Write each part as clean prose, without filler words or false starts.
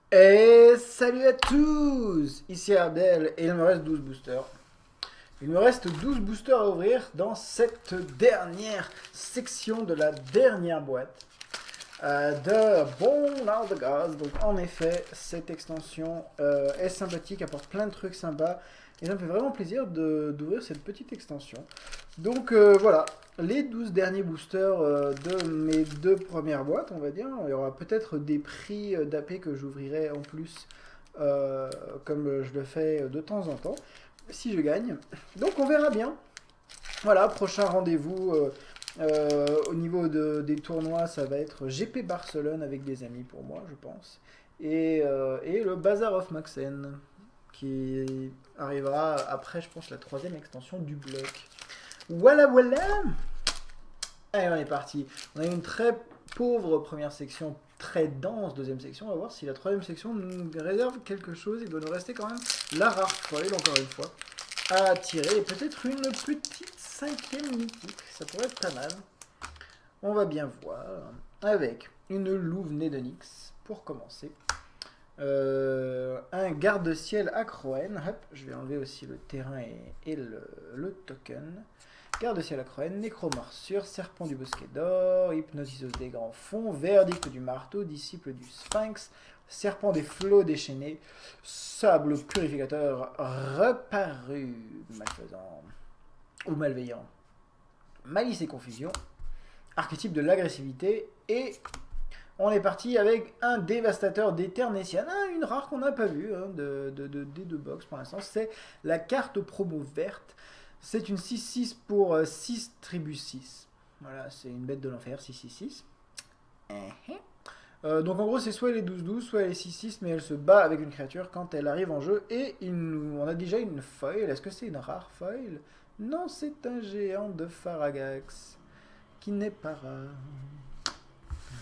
Et salut à tous! Ici Abdel et il me reste 12 boosters. Il me reste 12 boosters à ouvrir dans cette dernière section de la dernière boîte de Born Out of Gaz. Donc en effet, cette extension est sympathique, apporte plein de trucs sympas. Et ça me fait vraiment plaisir d'ouvrir cette petite extension. Donc voilà, les 12 derniers boosters de mes deux premières boîtes, on va dire. Il y aura peut-être des prix d'AP que j'ouvrirai en plus, comme je le fais de temps en temps, si je gagne. Donc on verra bien. Voilà, prochain rendez-vous au niveau des tournois, ça va être GP Barcelone avec des amis pour moi, je pense. Et le Bazar of Maxen, qui arrivera après, je pense, la troisième extension du bloc. Voilà, voilà. Allez, on est parti. On a eu une très pauvre première section, très dense deuxième section. On va voir si la troisième section nous réserve quelque chose. Il doit nous rester quand même la rare foil, encore une fois, à tirer. Et peut-être une petite cinquième mythique. Ça pourrait être pas mal. On va bien voir. Avec une louve née de Nyx, pour commencer. Un garde-ciel à Croen. Hop, je vais enlever aussi le terrain et le token. Garde-ciel à Croen, nécromorsure, serpent du bosquet d'or, hypnotiseuse des grands fonds, verdict du marteau, disciple du sphinx, serpent des flots déchaînés, sable purificateur reparu, malfaisant ou malveillant, malice et confusion, archétype de l'agressivité, et on est parti avec un dévastateur d'Eternessian, une rare qu'on n'a pas vue des deux box pour l'instant, c'est la carte promo verte. C'est une 6-6 pour 6 tribus 6. Voilà, c'est une bête de l'enfer, 6-6-6. Donc en gros, c'est soit elle est 12-12, soit elle est 6-6, mais elle se bat avec une créature quand elle arrive en jeu. Et on a déjà une foil. Est-ce que c'est une rare foil? Non, c'est un géant de Faragax, qui n'est pas rare.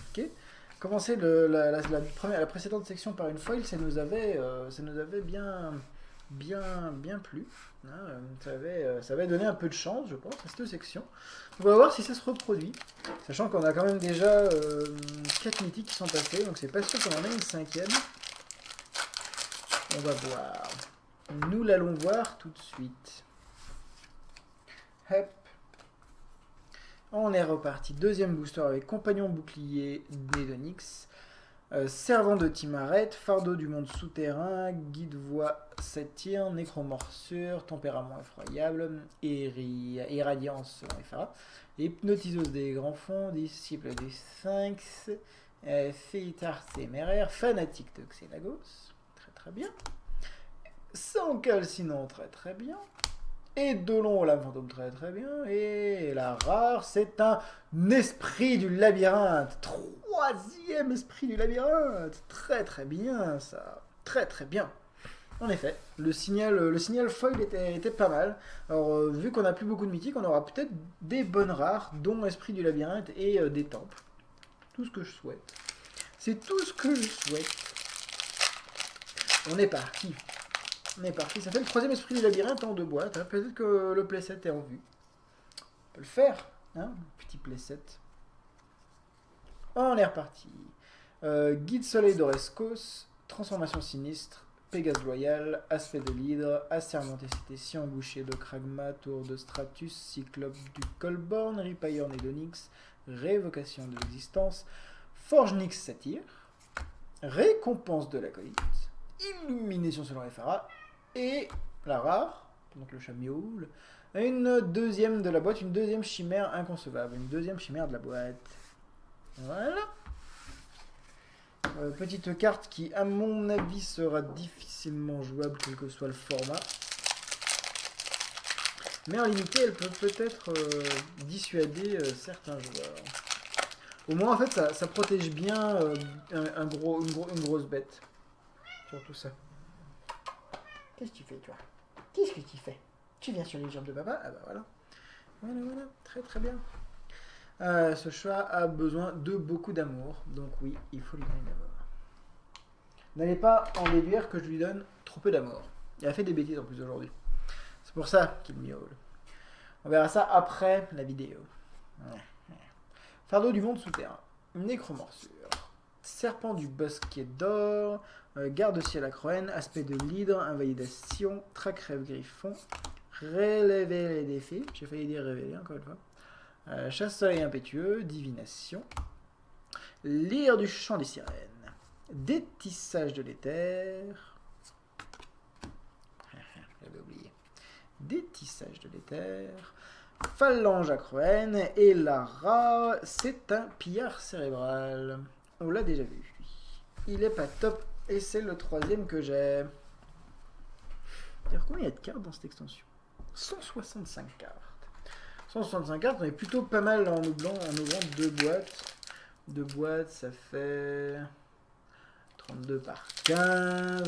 Ok. Commencer la précédente section par une foil, ça nous avait bien plu. Hein, ça avait donné un peu de chance, je pense, à cette section. On va voir si ça se reproduit. Sachant qu'on a quand même déjà 4 mythiques qui sont passés, donc c'est pas sûr qu'on en ait une cinquième. On va voir. Nous l'allons voir tout de suite. Hop. On est reparti. Deuxième booster avec compagnon bouclier d'Edonix. Servant de Timaret, fardeau du monde souterrain, guide voix satyre, nécromorsure, tempérament effroyable, irradiance selon FA, hypnotiseuse des grands fonds, disciple des sphinx, féitar téméraire, fanatique de Xenagos, très très bien, sans calcinant, très très bien, et Dolon, la fantôme, très très bien. Et la rare, c'est un esprit du labyrinthe. Troisième esprit du labyrinthe. Très très bien, ça. Très très bien. En effet, le signal foil était pas mal. Alors, vu qu'on n'a plus beaucoup de mythiques, on aura peut-être des bonnes rares, dont esprit du labyrinthe et des temples. Tout ce que je souhaite. C'est tout ce que je souhaite. On est parti. On est parti. Ça fait le troisième esprit du labyrinthe en deux boîtes. Hein. Peut-être que le playset est en vue. On peut le faire. Hein. Petit playset. On est reparti. Guide soleil d'Orescos. Transformation sinistre. Pégase loyal. Aspect de l'hydre. Assermenté cité. Embouché de Kragma. Tour de Stratus. Cyclope du Colborn. Ripailleur d'Onyx. Révocation de l'existence. Forge Nyx Satyre. Récompense de l'acolyte. Illumination selon FRA. Et la rare, donc le chat mioule, une deuxième de la boîte, une deuxième chimère inconcevable, une deuxième chimère de la boîte. Voilà. Petite carte qui, à mon avis, sera difficilement jouable, quel que soit le format. Mais en limité, elle peut peut-être dissuader certains joueurs. Au moins, en fait, ça protège bien une grosse bête. Surtout ça. Qu'est-ce que tu fais, toi? Qu'est-ce que tu fais? Tu viens sur les jambes de papa? Ah bah voilà. Voilà, très très bien. Ce chat a besoin de beaucoup d'amour, donc oui, il faut lui donner de l'amour. N'allez pas en déduire que je lui donne trop peu d'amour. Il a fait des bêtises en plus aujourd'hui. C'est pour ça qu'il miaule. On verra ça après la vidéo. Fardeau du monde souterrain. Nécromorsure. Serpent du bosquet d'or, garde-ciel à Croen, aspect de l'hydre, invalidation, trac rêve griffon, relever les défis, j'ai failli dire révéler encore une fois, chasse-soleil impétueux, divination, lyre du chant des sirènes, détissage de l'éther, j'avais oublié, détissage de l'éther, phalange à Croen, et Lara, c'est un pillard cérébral. On l'a déjà vu, lui. Il est pas top, et c'est le troisième que j'ai. Combien il y a de cartes dans cette extension? 165 cartes. 165 cartes, on est plutôt pas mal en ouvrant deux boîtes. Deux boîtes, ça fait 32 par 15.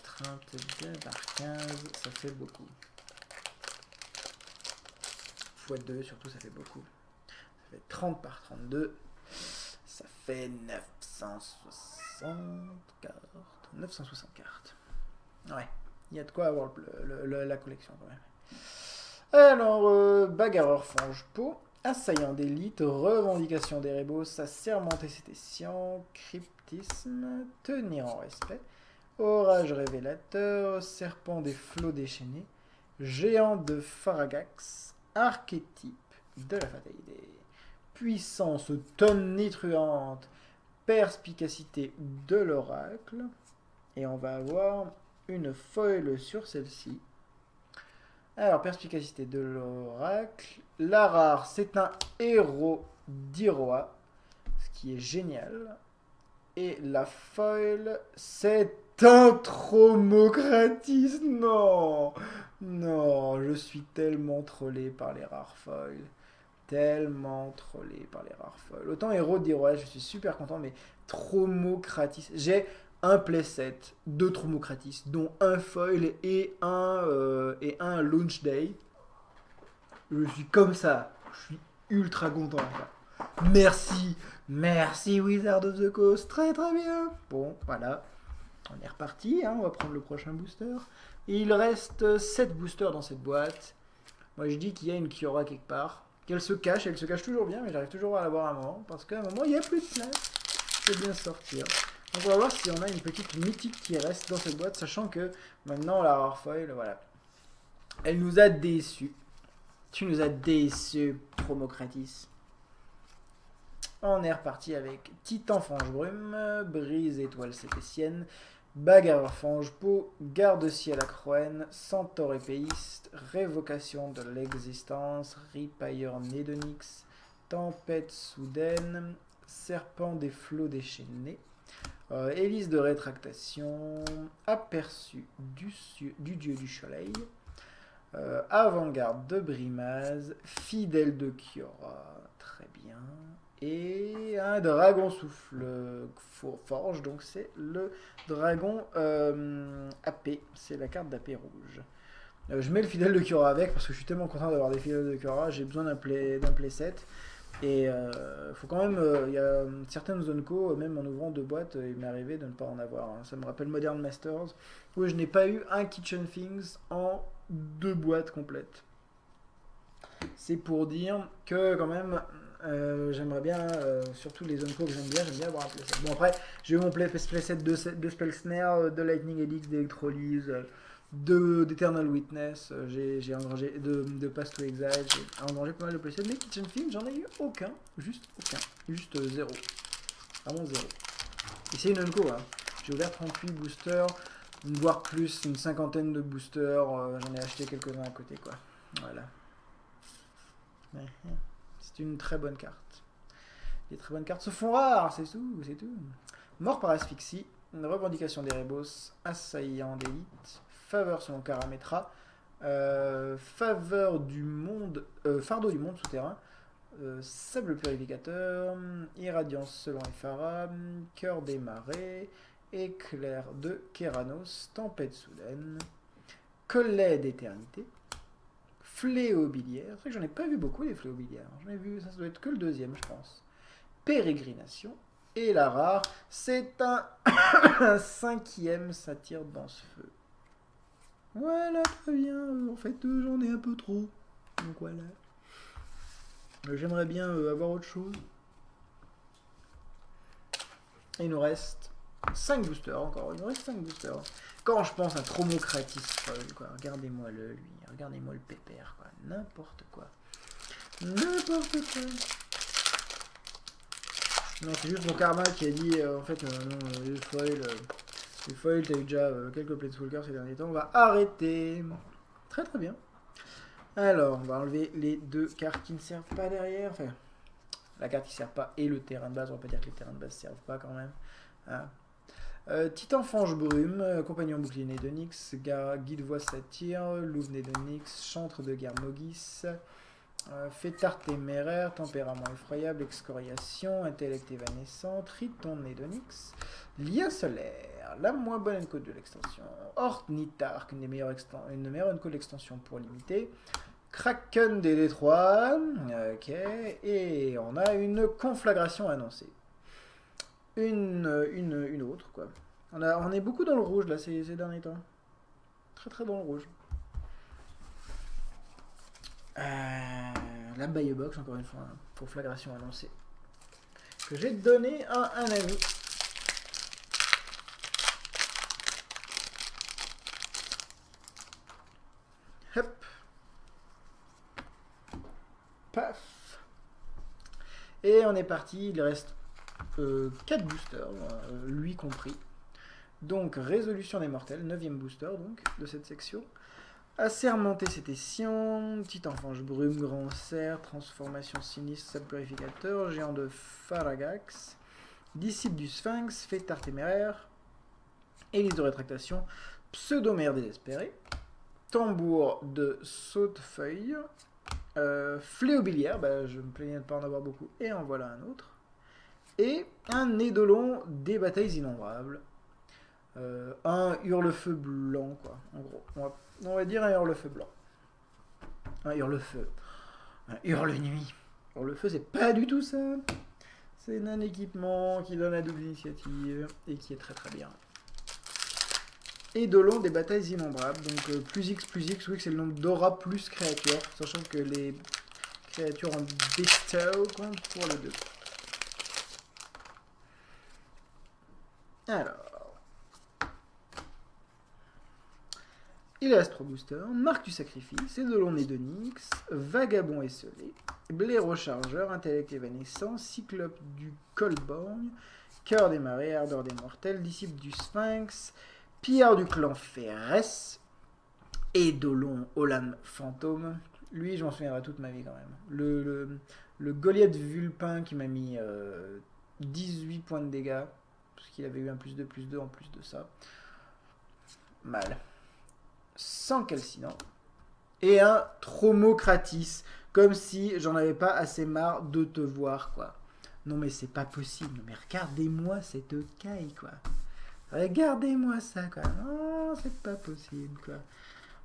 32 par 15, ça fait beaucoup. x2 surtout, ça fait beaucoup. Ça fait 30 par 32. Ça fait 960 cartes. 960 cartes. Ouais, il y a de quoi avoir la collection quand même. Alors, bagarreur fange-peau, assaillant d'élite, revendication des rébos, assermenté sététiant, cryptisme, tenir en respect, orage révélateur, serpent des flots déchaînés, géant de Faragax, archétype de la fatalité, puissance tonitruante, perspicacité de l'oracle, et on va avoir une foil sur celle-ci. Alors, perspicacité de l'oracle, la rare, c'est un héros d'Iroha, ce qui est génial, et la foil, c'est un Tromocratis. Non, non, je suis tellement trollé par les rares foils. Tellement trollé par les rares foils. Autant héros d'Iroha, je suis super content, mais Tromocratis. J'ai un playset de Tromocratis, dont un foil et un launch day. Je suis comme ça. Je suis ultra content. Merci. Merci Wizard of the Coast. Très très bien. Bon, voilà. On est reparti. Hein. On va prendre le prochain booster. Il reste 7 boosters dans cette boîte. Moi je dis qu'il y a une Kiora quelque part. Qu'elle se cache. Elle se cache toujours bien, mais j'arrive toujours à la voir à un moment. Parce qu'à un moment, il n'y a plus de place. Je vais bien sortir. Donc on va voir si on a une petite mythique qui reste dans cette boîte, sachant que maintenant la rare foil, voilà. Elle nous a déçus. Tu nous as déçus, Tromocratis. On est reparti avec Titan Fange-Brume, Brise Étoile Sététienne, Bagarreur Fange-Peau, Garde-Ciel à Croen, Centaure Épéiste, Révocation de l'existence, Ripailleur Nédonix, Tempête Soudaine, Serpent des flots déchaînés, Hélice de rétractation, Aperçu du dieu du soleil, Avant-garde de Brimaz, Fidèle de Kiora, très bien, et un dragon souffle forge, donc c'est le dragon AP, c'est la carte d'AP rouge. Je mets le Fidèle de Kiora avec parce que je suis tellement content d'avoir des Fidèles de Kiora, j'ai besoin d'un playset. Et faut quand même, il y a certaines zones co, même en ouvrant deux boîtes, il m'est arrivé de ne pas en avoir. Hein. Ça me rappelle Modern Masters, où je n'ai pas eu un Kitchen Things en deux boîtes complètes. C'est pour dire que quand même, j'aimerais bien, surtout les zones co que j'aime bien avoir un playset. Bon après, j'ai eu mon playset de Spell Snare, de Lightning Helix, d'Electrolyse, d'Eternal Witness, j'ai engrangé de Pass to Exile, j'ai engrangé pas mal de playsets, mais Kitchen Film, j'en ai eu aucun, juste zéro, vraiment zéro. Et c'est une unco, hein. J'ai ouvert 38 boosters, voire plus, une cinquantaine de boosters, j'en ai acheté quelques-uns à côté, quoi. Voilà. C'est une très bonne carte. Les très bonnes cartes se font rares, c'est tout. Mort par asphyxie, une revendication des rébos, assaillant d'élite, faveur selon Karametra, faveur du monde, fardeau du monde souterrain, sable purificateur, irradiance selon Ifara, cœur des marées, éclair de Kéranos, tempête soudaine, collet d'éternité, fléau biliaire. C'est vrai que j'en ai pas vu beaucoup des fléaux biliaires. J'en ai vu, ça doit être que le deuxième, je pense. Pérégrination. Et la rare, c'est un cinquième satire dans ce feu. Voilà, très bien. En fait, j'en ai un peu trop. Donc voilà. J'aimerais bien avoir autre chose. Il nous reste 5 boosters encore. Il nous reste 5 boosters. Quand je pense à Tromocratis foil, quoi. Regardez-moi lui. Regardez-moi le pépère, quoi. N'importe quoi. N'importe quoi. Non, c'est juste mon karma qui a dit, en fait, non, les foils, t'as eu déjà quelques Planeswalkers ces derniers temps. On va arrêter. Très très bien. Alors, on va enlever les 2 cartes qui ne servent pas derrière. Enfin, la carte qui ne sert pas et le terrain de base. On va pas dire que les terrains de base ne servent pas quand même. Hein. Titan Fange Brume, Compagnon Bouclier d'Onyx, Guide Voix Satyre, Louve d'Onyx, Chantre de Guerre Mogis, Fêtard Téméraire, Tempérament Effroyable, Excoriation, Intellect Évanescent, Triton d'Onyx, Lien Solaire, la moins bonne encode de l'extension, Ornithark, une meilleure encode d'extension pour limiter, Kraken des Détroits, ok, et on a une conflagration annoncée. Une autre, quoi. On est beaucoup dans le rouge, là, ces derniers temps. Très, très dans le rouge. La buy box, encore une fois, hein, conflagration annoncée. Que j'ai donné à un ami. Hop. Paf. Et on est parti, il reste 4 boosters, lui compris. Donc, Résolution des Mortels, 9e booster donc, de cette section. Assermenter Sététion, Titan Fange Brume, Grand Cerf, Transformation Sinistre, Sable Purificateur, Géant de Faragax, Disciple du Sphinx, Fêtard Téméraire, Hélice de Rétractation, Pseudomère Désespéré, Tambour de Sautefeuille, Fléau Biliaire, bah, je me plaignais de ne pas en avoir beaucoup, et en voilà un autre. Et un Eidolon des Batailles Innombrables. Un Hurlefeu blanc, quoi. En gros, on va dire un Hurlefeu blanc. Un Hurlefeu. Un Hurle-nuit. Hurlefeu, c'est pas du tout ça. C'est un équipement qui donne la double initiative et qui est très très bien. Eidolon des Batailles Innombrables. Donc plus X, oui, c'est le nombre d'aura plus créatures. Sachant que les créatures en bestow comptent pour les deux. Alors, il reste 3 boosters, Marque du Sacrifice, Eidolon d'Onyx, Vagabond Esselé, Blaireau Chargeur, Intellect Évanescent, Cyclope du Coldborn, Cœur des Marées, Ardeur des Mortels, Disciple du Sphinx, Pillard du Clan Férès, Eidolon Olam Fantôme. Lui, je m'en souviendrai toute ma vie quand même. Le Goliath Vulpin qui m'a mis 18 points de dégâts. Parce qu'il avait eu un +2, +2 en plus de ça. Mal. Sans calcinant. Et un Tromocratis. Comme si j'en avais pas assez marre de te voir, quoi. Non mais c'est pas possible. Mais regardez-moi cette caille, quoi. Regardez-moi ça, quoi. Non, c'est pas possible, quoi.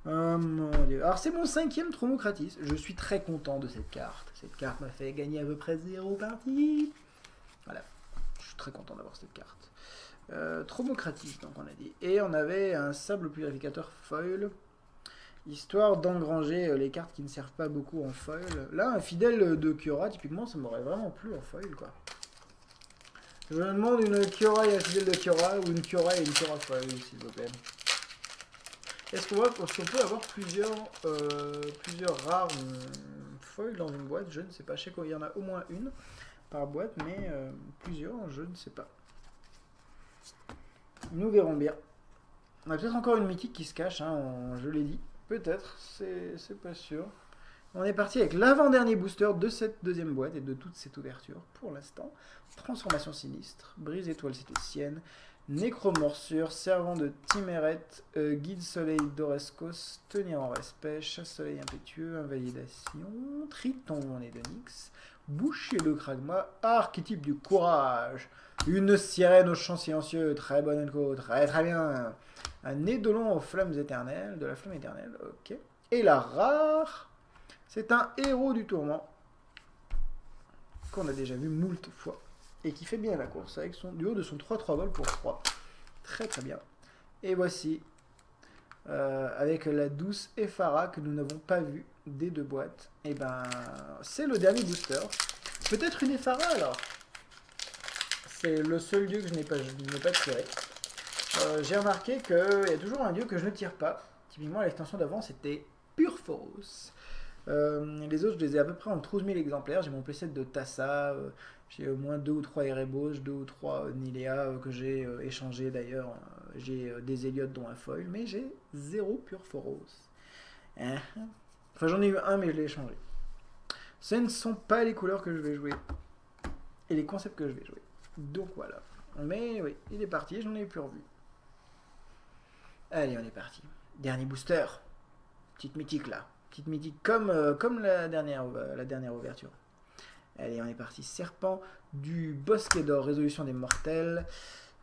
Oh mon dieu. Alors c'est mon 5e Tromocratis. Je suis très content de cette carte. Cette carte m'a fait gagner à peu près 0 parties. Voilà. Je suis très content d'avoir cette carte. Tromocratis, donc on a dit. Et on avait un Sable Purificateur foil, histoire d'engranger les cartes qui ne servent pas beaucoup en foil. Là, un fidèle de Kiora, typiquement, ça m'aurait vraiment plu en foil, quoi. Je me demande une Kiora et un fidèle de Kiora, ou une Kiora et une Kiora foil, s'il vous plaît. Est-ce qu'on peut avoir plusieurs rares foils dans une boîte? Je ne sais pas. Je sais qu'il y en a au moins une par boîte, mais plusieurs, je ne sais pas. Nous verrons bien. On a peut-être encore une mythique qui se cache, hein, je l'ai dit. Peut-être, c'est pas sûr. On est parti avec l'avant-dernier booster de cette deuxième boîte et de toute cette ouverture pour l'instant. Transformation sinistre, Brise étoile cététienne, Nécromorsure, Servant de Timéret, Guide soleil d'Orescos, Tenir en respect, Chasse soleil impétueux, Invalidation, Triton d'Onyx, Boucher de Kragma, Archétype du courage, une sirène au chant silencieux, très bonne echo, très très bien. Un Eidolon aux flammes éternelles, de la flamme éternelle, ok. Et la rare, c'est un héros du tourment, qu'on a déjà vu moult fois, et qui fait bien la course, avec du haut de son 3-3 vol pour 3. Très très bien. Et voici, avec la douce Ephara que nous n'avons pas vue des 2 boîtes, et ben c'est le dernier booster. Peut-être une Ephara alors. C'est le seul dieu que je n'ai pas tiré. J'ai remarqué qu'il y a toujours un dieu que je ne tire pas. Typiquement, l'extension d'avant, c'était pure fausse. Les autres, je les ai à peu près en 12 000 exemplaires. J'ai mon playset de Tassa, j'ai au moins 2 ou 3 Erebos, 2 ou 3 Nilea que j'ai échangé d'ailleurs. J'ai des Elliott dont un foil, mais j'ai 0 pure fausse. Hein? Enfin, j'en ai eu un, mais je l'ai échangé. Ce ne sont pas les couleurs que je vais jouer et les concepts que je vais jouer. Donc voilà. Mais oui, il est parti, j'en ai plus revu. Allez, on est parti. Dernier booster. Petite mythique là. Petite mythique comme la dernière ouverture. Allez, on est parti. Serpent du Bosquet d'Or, résolution des mortels.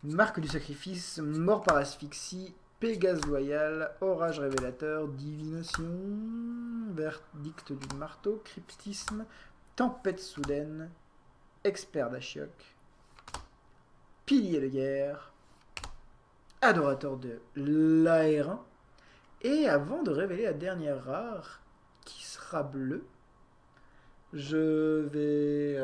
Marque du sacrifice, mort par asphyxie, Pégase loyal, orage révélateur, divination, verdict du marteau, cryptisme, tempête soudaine, expert d'Ashiok, pilier de guerre, adorateur de l'aérin. Et avant de révéler la dernière rare, qui sera bleue, je vais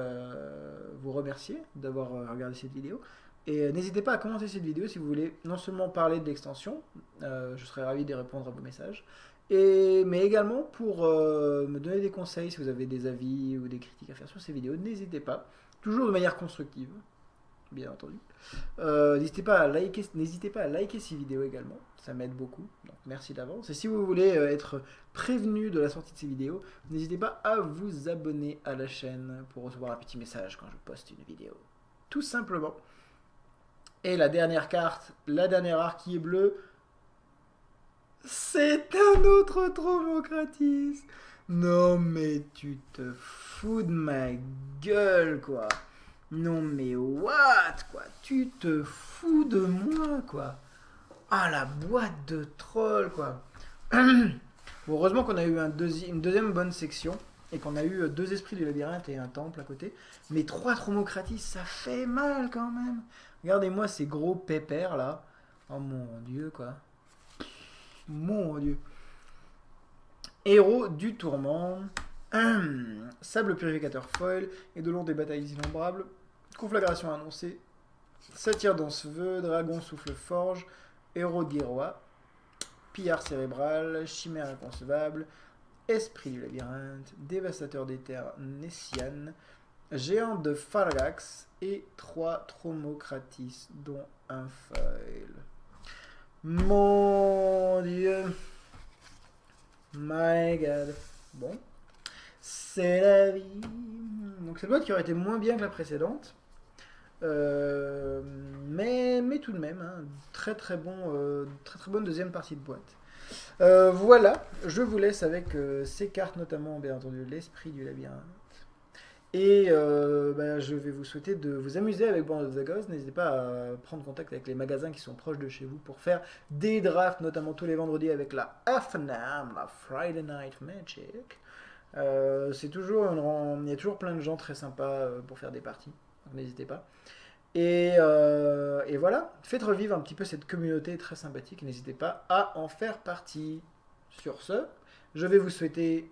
vous remercier d'avoir regardé cette vidéo. Et n'hésitez pas à commenter cette vidéo si vous voulez non seulement parler de l'extension, je serai ravi de répondre à vos messages, mais également pour me donner des conseils si vous avez des avis ou des critiques à faire sur ces vidéos. N'hésitez pas, toujours de manière constructive, bien entendu. N'hésitez pas à liker ces vidéos également, ça m'aide beaucoup, donc merci d'avance. Et si vous voulez être prévenu de la sortie de ces vidéos, n'hésitez pas à vous abonner à la chaîne pour recevoir un petit message quand je poste une vidéo. Tout simplement. Et la dernière carte, la dernière rare qui est bleue, c'est un autre Tromocratis. Non mais tu te fous de ma gueule quoi. Non mais what quoi. Tu te fous de moi quoi. Ah la boîte de troll quoi. Bon, heureusement qu'on a eu une deuxième bonne section. Et qu'on a eu 2 esprits du labyrinthe et un temple à côté. Mais 3 Tromocratis, ça fait mal quand même. Regardez-moi ces gros pépères là. Oh mon dieu quoi. Mon dieu. Héros du tourment. Sable purificateur foil. Et de long des batailles innombrables. Conflagration annoncée. Satire danseveux. Dragon souffle forge. Héros d'Iroa. Pillard cérébral. Chimère inconcevable. Esprit du labyrinthe, dévastateur des terres Nessian, géant de Fargax et 3 Tromocratis, dont un foil. Mon dieu. My god. Bon. C'est la vie. Donc cette boîte qui aurait été moins bien que la précédente. Mais tout de même, hein, très bonne deuxième partie de boîte. Voilà, je vous laisse avec ces cartes, notamment bien entendu l'esprit du labyrinthe. Et je vais vous souhaiter de vous amuser avec Band of the Ghost. N'hésitez pas à prendre contact avec les magasins qui sont proches de chez vous pour faire des drafts, notamment tous les vendredis avec la FNAM, la Friday Night Magic. Il y a toujours plein de gens très sympas pour faire des parties, donc n'hésitez pas. Et voilà, faites revivre un petit peu cette communauté très sympathique. N'hésitez pas à en faire partie. Sur ce, je vais vous souhaiter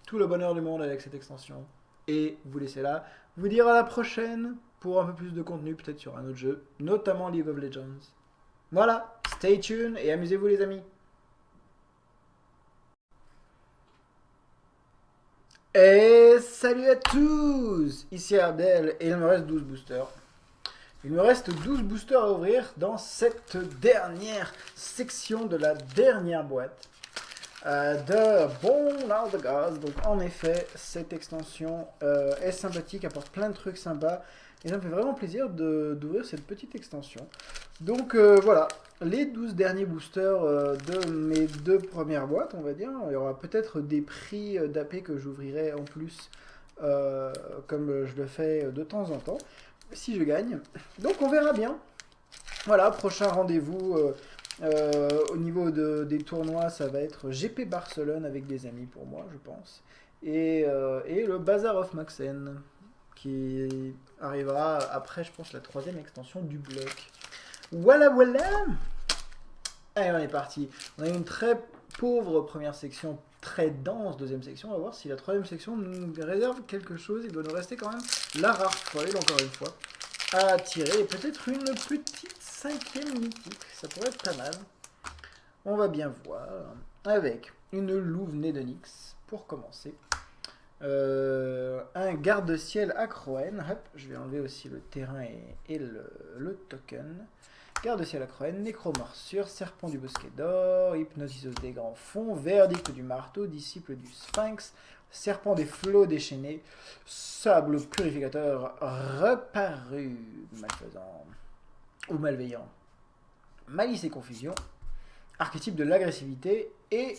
tout le bonheur du monde avec cette extension. Et vous laisser là. Vous dire à la prochaine pour un peu plus de contenu, peut-être sur un autre jeu, notamment League of Legends. Voilà, stay tuned et amusez-vous les amis. Et salut à tous. Ici Abdel et il me reste 12 boosters. Il me reste 12 boosters à ouvrir dans cette dernière section de la dernière boîte de Bond of the Gods. Donc en effet, cette extension est sympathique, apporte plein de trucs sympas. Et ça me fait vraiment plaisir d'ouvrir cette petite extension. Donc voilà, les 12 derniers boosters de mes 2 premières boîtes, on va dire. Il y aura peut-être des prix d'AP que j'ouvrirai en plus, comme je le fais de temps en temps. Si je gagne. Donc on verra bien. Voilà, prochain rendez-vous au niveau des tournois, ça va être GP Barcelone avec des amis pour moi, je pense. Et le Bazaar of Moxen, qui arrivera après, je pense, la 3e extension du bloc. Voilà, voilà. Allez, on est parti. On a eu une très pauvre première section, très dense deuxième section. On va voir si la 3e section nous réserve quelque chose. Il doit nous rester quand même la rare foil, encore une fois. à tirer. Peut-être une petite 5e mythique. Ça pourrait être pas mal. On va bien voir. Avec une louve née de Nyx, pour commencer. Un garde-ciel Acroen. Hop, je vais enlever aussi le terrain et le token. Garde-ciel Acroen, nécromorsure, serpent du bosquet d'or, hypnotiseuse des grands fonds, verdict du marteau, disciple du sphinx, serpent des flots déchaînés, sable purificateur reparu, malfaisant ou malveillant, malice et confusion, archétype de l'agressivité, et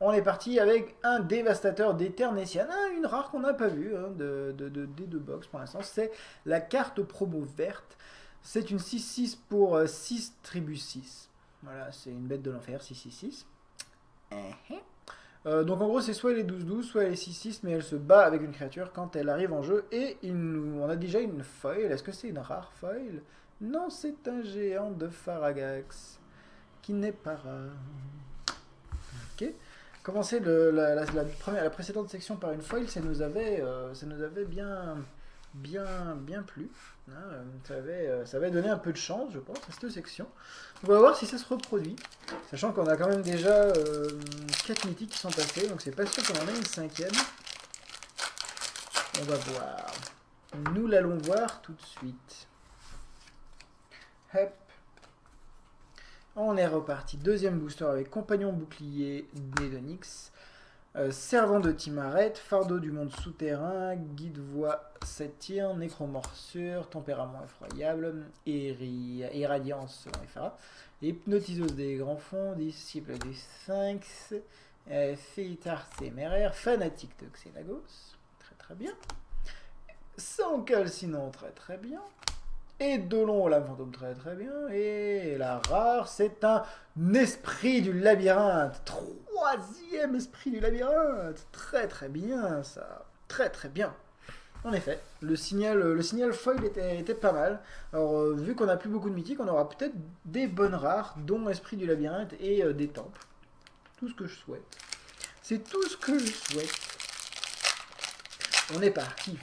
on est parti avec un dévastateur d'Éternessian, une rare qu'on n'a pas vue des deux box pour l'instant, c'est la carte promo verte. C'est une 6-6 pour 6 tribus 6. Voilà, c'est une bête de l'enfer, 6-6-6. Donc en gros, c'est soit elle est 12-12, soit elle est 6-6, mais elle se bat avec une créature quand elle arrive en jeu. Et on a déjà une foil. Est-ce que c'est une rare foil? Non, c'est un géant de Faragax, qui n'est pas rare. Ok. Commencer la précédente section par une foil, ça nous avait bien plu. Ça avait donné un peu de chance, je pense, à cette section. On va voir si ça se reproduit. Sachant qu'on a quand même déjà 4 mythiques qui sont passés, donc c'est pas sûr qu'on en ait une 5e. On va voir. Nous l'allons voir tout de suite. Hop. On est reparti. Deuxième booster avec compagnon bouclier né de Nyx. Servant de Timaret, fardeau du monde souterrain, guide-voix satyre, nécromorsure, tempérament effroyable, irradiance selon Ephara, hypnotiseuse des grands fonds, disciple du sphinx, féitar téméraire, fanatique de Xenagos, très très bien, sans calcinant, très très bien, et Dolon, la fantôme, très très bien, et la rare, c'est un esprit du labyrinthe, 3e esprit du labyrinthe, très très bien ça, très très bien. En effet, le signal foil était pas mal. Alors vu qu'on n'a plus beaucoup de mythiques, on aura peut-être des bonnes rares, dont esprit du labyrinthe et des temples. Tout ce que je souhaite. C'est tout ce que je souhaite. On est parti.